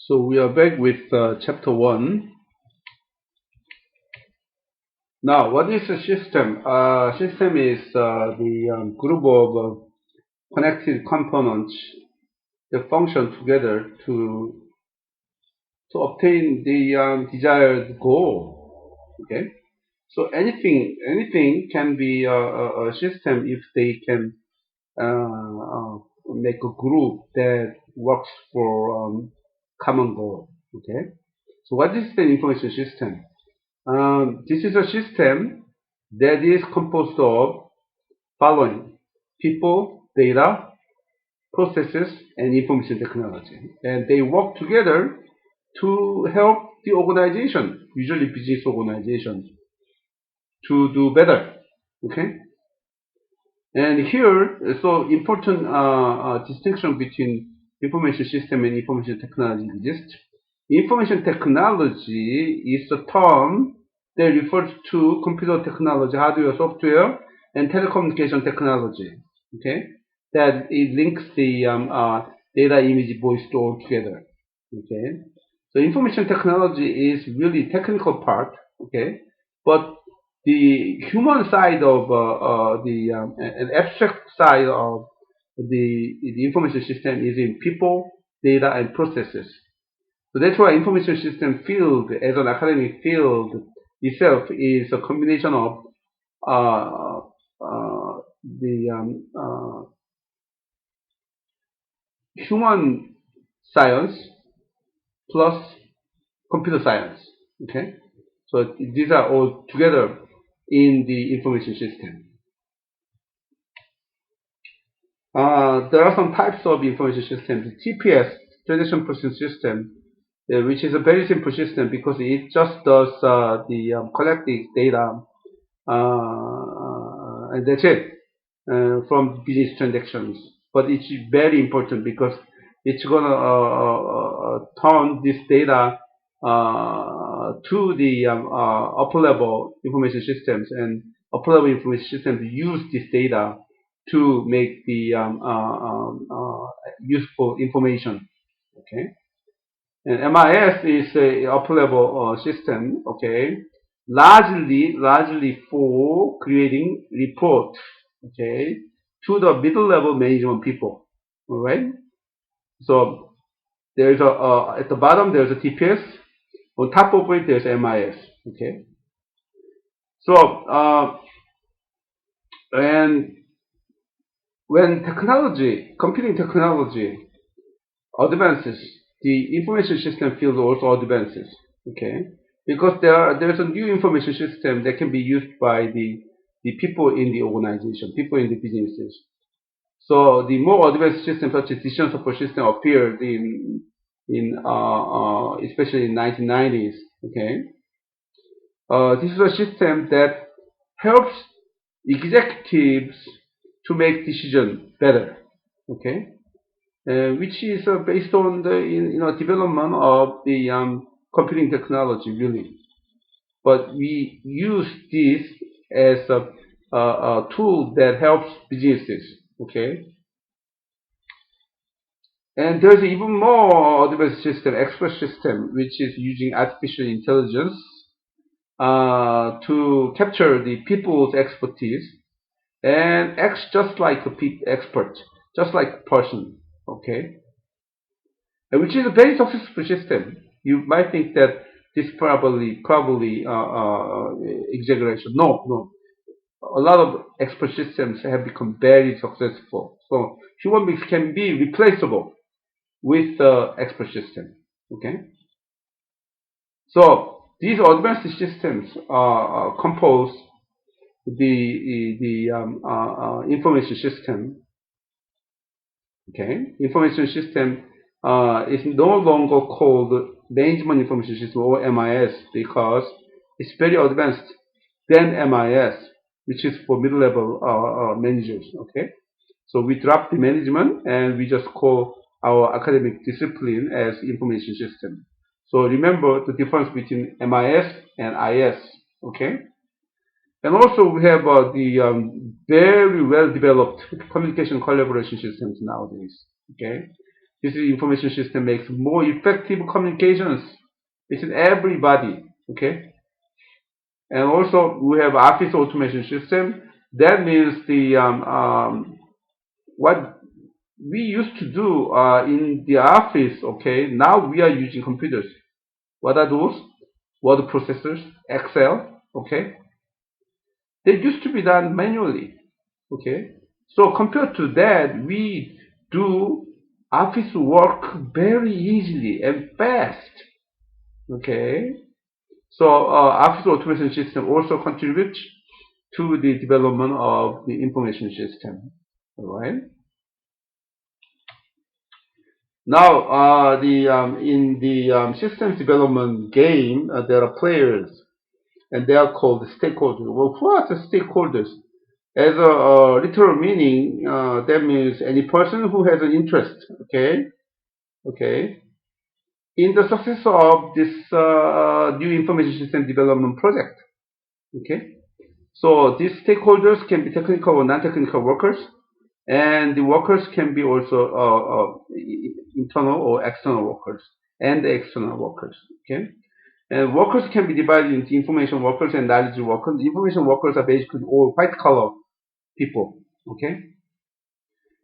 So we are back with chapter 1. Now, what is a system? System is the group of connected components that function together to obtain the desired goal. Okay, so anything can be a system if they can make a group that works for common goal. Okay, so what is the information system? This is a system that is composed of following: people, data, processes, and information technology. And they work together to help the organization, usually business organization, to do better. Okay? And here, so important distinction between information system and information technology exists. Information technology is a term that refers to computer technology, hardware, software, and telecommunication technology. Okay, that it links the data, image, voice all together. Okay, so information technology is really technical part. Okay, but the human side of the an abstract side of the information system is in people, data, and processes. So that's why information system field as an academic field itself is a combination of uh, the human science plus computer science. Okay, so these are all together in the information system. There are some types of information systems. TPS, transaction processing system, which is a very simple system because it just does the collect the data and that's it from business transactions. But it's very important because it's gonna turn this data to the upper level information systems, and upper level information systems use this data to make the useful information. Okay, and MIS is a upper level system. Okay, largely for creating reports. Okay, to the middle level management people. All right. So there's a at the bottom there's a TPS. On top of it there's MIS. Okay. So and when computing technology advances, the information system field also advances. Okay, because there's a new information system that can be used by the people in the organization, people in the businesses. So the more advanced systems such as decision support system appeared in especially in 1990s. Okay, this is a system that helps executives to make decisions better. Okay, which is based on the development of the computing technology really. But we use this as a tool that helps businesses. Okay, and there's even more advanced system, express system, which is using artificial intelligence to capture the people's expertise and acts just like a expert, just like a person. Okay, and which is a very successful system. You might think that this probably exaggeration. No. A lot of expert systems have become very successful. So human beings can be replaceable with the expert system. Okay, so these advanced systems compose the information system. Okay, information system is no longer called management information system or MIS because it's very advanced than MIS, which is for middle-level managers. Okay, so we drop the management and we just call our academic discipline as information system. So remember the difference between MIS and IS. Okay, and also we have the very well developed communication collaboration systems nowadays. Okay, This information system makes more effective communications between everybody. Okay, and also we have office automation system. That means the what we used to do in the office. Okay, now we are using computers. What are those? Word processors, Excel. Okay, they used to be done manually. Okay, so compared to that, we do office work very easily and fast. Okay, so office automation system also contributes to the development of the information system. All right. Now, in the systems development game, there are players, and they are called stakeholders. Well, who are the stakeholders? As a literal meaning, that means any person who has an interest. Okay, okay, in the success of this new information system development project. Okay, so these stakeholders can be technical or non-technical workers, and the workers can be also internal or external workers and external workers. Okay, and workers can be divided into information workers and knowledge workers. Information workers are basically all white collar people. Okay,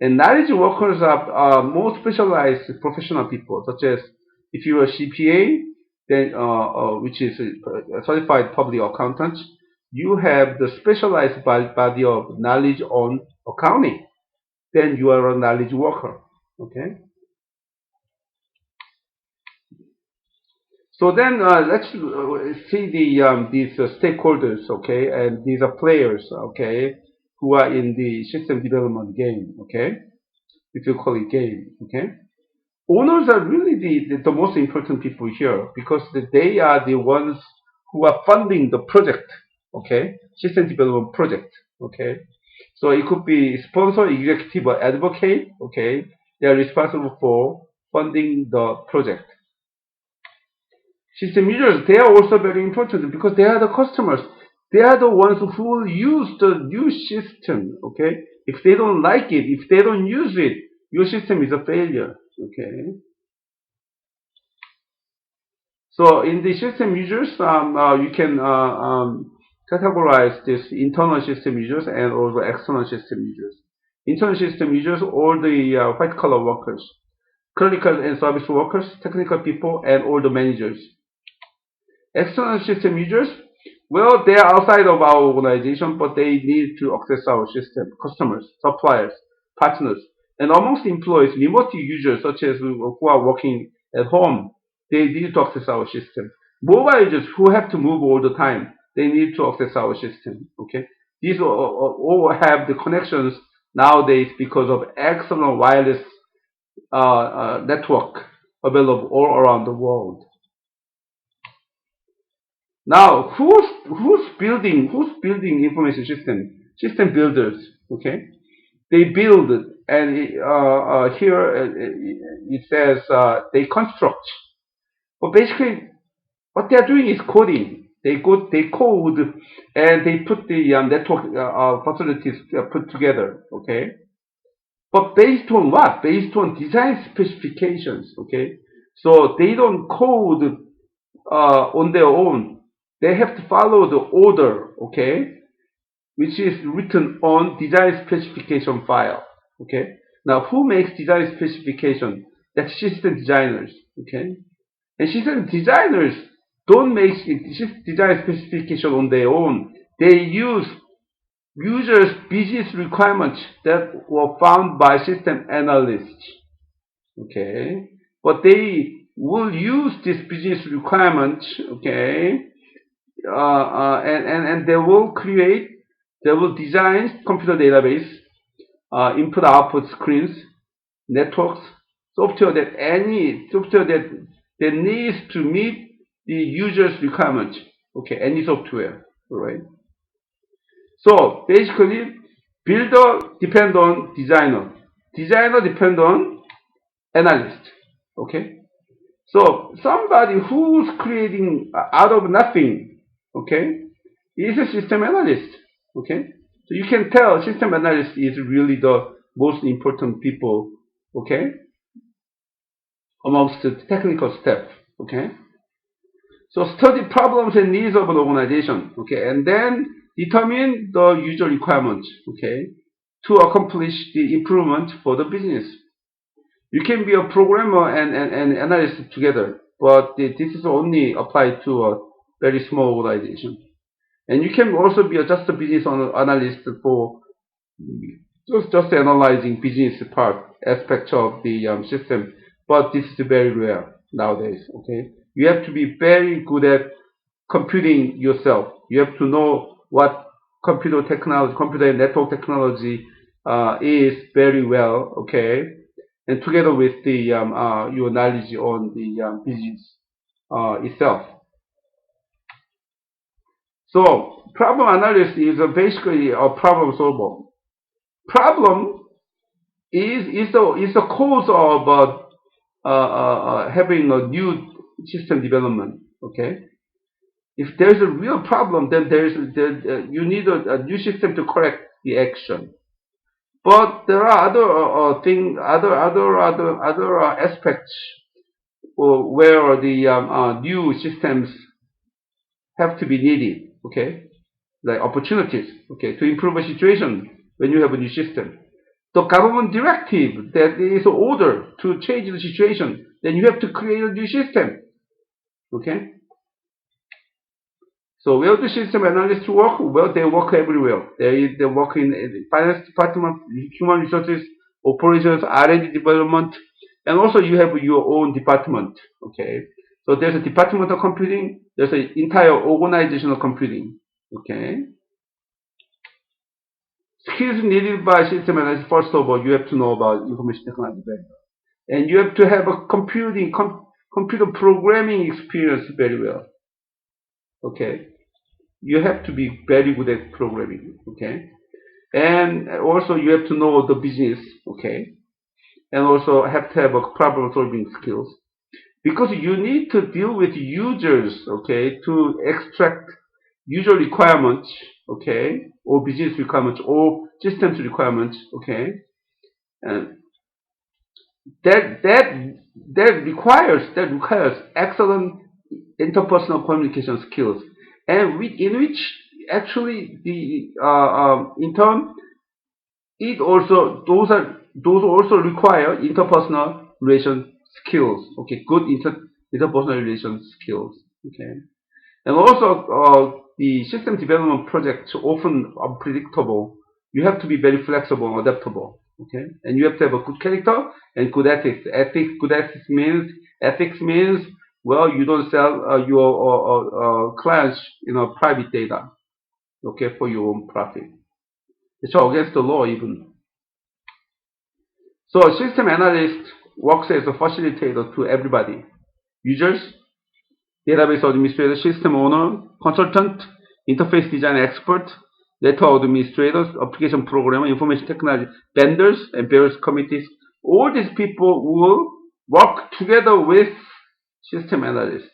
and knowledge workers are more specialized professional people, such as if you are a CPA, then which is a certified public accountant, you have the specialized body of knowledge on accounting. Then you are a knowledge worker. Okay. So then let's see these stakeholders. Okay, and these are players. Okay, who are in the system development game. Okay, if you call it game. Okay. Owners are really the most important people here because they are the ones who are funding the project. Okay, system development project. Okay, so it could be sponsor, executive, or advocate. Okay, they are responsible for funding the project. System users, they are also very important because they are the customers. They are the ones who will use the new system. Okay, if they don't like it, if they don't use it, your system is a failure. Okay. So in the system users, you can categorize this internal system users and also external system users. Internal system users, all the white collar workers, clerical and service workers, technical people, and all the managers. External system users, well, they are outside of our organization, but they need to access our system. Customers, suppliers, partners, and amongst employees, remote users such as who are working at home, they need to access our system. Mobile users who have to move all the time, they need to access our system. Okay, these all have the connections nowadays because of excellent wireless network available all around the world. Now, who's building information system? System builders. Okay, they build, and here it says they construct. But basically, what they are doing is coding. They code, and they put the network facilities put together. Okay, but based on what? Based on design specifications. Okay, so they don't code on their own. They have to follow the order, okay, which is written on design specification file. Okay. Now, who makes design specification? That's system designers. Okay. And system designers don't make design specification on their own. They use users' business requirements that were found by system analysts. Okay. But they will use this business requirement, okay, and they will design computer database, input output screens, networks, software that needs to meet the user's requirement. Okay, any software, all right? So basically, builder depend on designer depend on analyst. Okay, so somebody who's creating out of nothing, okay, is a system analyst. Okay, so you can tell system analyst is really the most important people. Okay, amongst the technical staff. Okay. So study problems and needs of an organization. Okay, and then determine the user requirements. Okay, to accomplish the improvement for the business. You can be a programmer and analyst together, but this is only applied to a very small organization. And you can also be just a business analyst for just analyzing business part aspects of the system, but this is very rare nowadays. Okay, you have to be very good at computing yourself. You have to know what computer technology, computer and network technology is very well. Okay, and together with the your knowledge on the business itself. So problem analysis is basically a problem solver. Problem is the cause of having a new system development. Okay, if there's a real problem, then you need a new system to correct the action. But there are other aspects where the new systems have to be needed. Okay, like opportunities. Okay, to improve a situation when you have a new system. The government directive that is order to change the situation, then you have to create a new system. Okay? So where do system analysts work? Well, they work everywhere. They work in the finance department, human resources, operations, R&D development, and also you have your own department. Okay? So there's a department of computing, there's an entire organizational computing. Okay? Skills needed by system analysis. First of all, you have to know about information technology very well. And you have to have a computer programming experience very well. Okay, you have to be very good at programming. Okay, and also you have to know the business. Okay, and also have to have a problem solving skills because you need to deal with users. Okay, to extract user requirements. Okay, or business requirements or systems requirements. Okay, and that requires excellent interpersonal communication skills, and in which actually the in turn it also those also require interpersonal relation skills. Okay, good interpersonal relation skills. Okay, and also the system development projects are often unpredictable. You have to be very flexible and adaptable. Okay, and you have to have a good character and good ethics. Good ethics means well, you don't sell your clients, private data. Okay, for your own profit. It's against the law even. So a system analyst works as a facilitator to everybody: users, database administrator, system owner, consultant, interface design expert, network administrators, application programmer, information technology vendors, and various committees. All these people will work together with system analyst.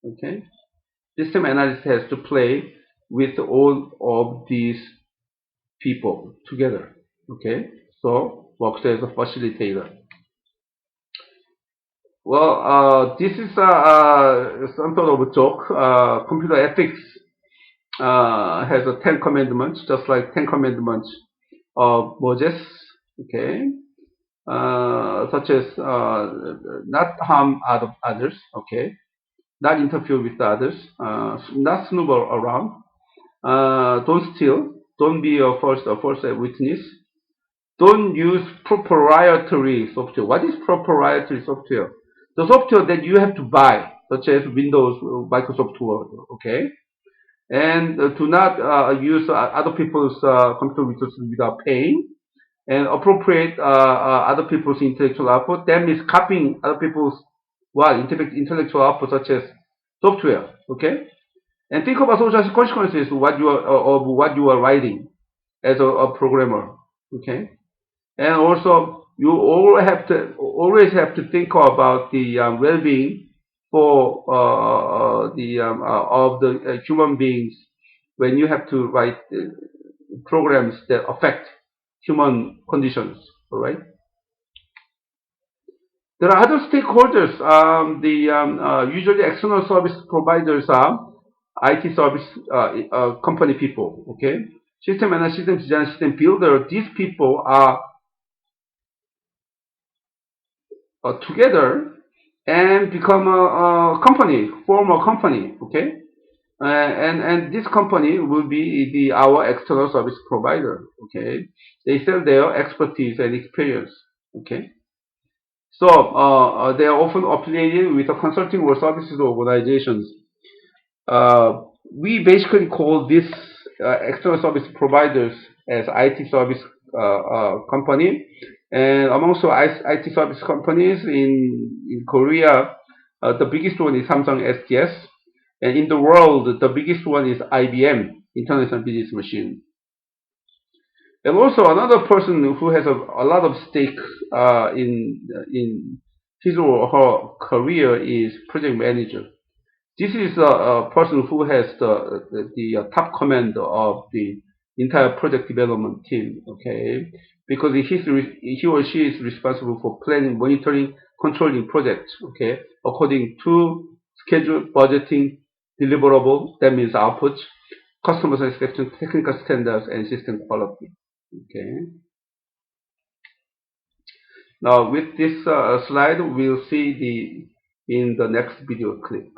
Okay, system analyst has to play with all of these people together. Okay, so works as a facilitator. Well, this is some sort of a joke. Computer ethics has a 10 commandments, just like 10 commandments of Moses. Okay, such as not harm others. Okay, not interfere with others. Not snoop around. Don't steal. Don't be a false witness. Don't use proprietary software. What is proprietary software? The software that you have to buy, such as Windows, Microsoft Word. Okay, and do not use other people's computer resources without paying, and appropriate other people's intellectual output. That means copying other people's intellectual output, such as software. Okay, and think about social consequences of what you are writing as a programmer. Okay, and also you always have to think about the well-being for the of the human beings when you have to write programs that affect human conditions. All right. There are other stakeholders. Usually external service providers are IT service company people. Okay, system and system designer, system builder. These people are together and become a company, form a company. Okay, and this company will be our external service provider. Okay, they sell their expertise and experience. Okay. So they are often affiliated with a consulting or services organizations. We basically call this external service providers as IT service company. And amongst the IT service companies in Korea, the biggest one is Samsung SDS. And in the world, the biggest one is IBM, International Business Machine. And also another person who has a lot of stake in his or her career is project manager. This is a person who has the top command of the entire project development team. Okay, because he or she is responsible for planning, monitoring, controlling projects. Okay, according to schedule, budgeting, deliverable. That means output, customer satisfaction, technical standards, and system quality. Okay. Now with this slide, we'll see the in the next video clip.